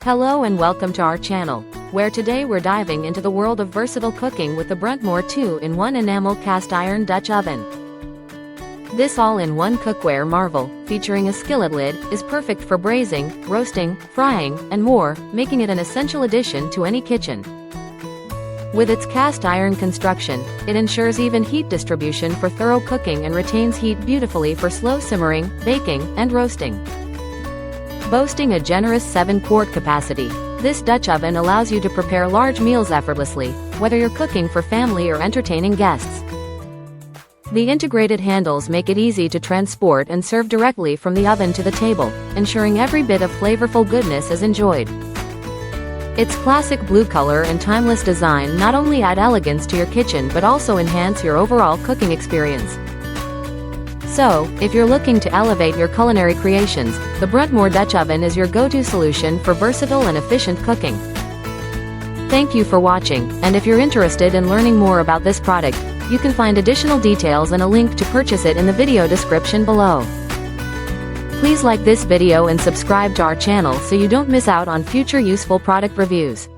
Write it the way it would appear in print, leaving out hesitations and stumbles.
Hello and welcome to our channel, where today we're diving into the world of versatile cooking with the Bruntmor 2-in-1 enamel cast iron Dutch oven. This all-in-one cookware marvel, featuring a skillet lid, is perfect for braising, roasting, frying, and more, making it an essential addition to any kitchen. With its cast iron construction, it ensures even heat distribution for thorough cooking and retains heat beautifully for slow simmering, baking, and roasting. Boasting a generous 7-quart capacity, this Dutch oven allows you to prepare large meals effortlessly, whether you're cooking for family or entertaining guests. The integrated handles make it easy to transport and serve directly from the oven to the table, ensuring every bit of flavorful goodness is enjoyed. Its classic blue color and timeless design not only add elegance to your kitchen but also enhance your overall cooking experience. So, if you're looking to elevate your culinary creations, the Bruntmor Dutch oven is your go-to solution for versatile and efficient cooking. Thank you for watching, and if you're interested in learning more about this product, you can find additional details and a link to purchase it in the video description below. Please like this video and subscribe to our channel so you don't miss out on future useful product reviews.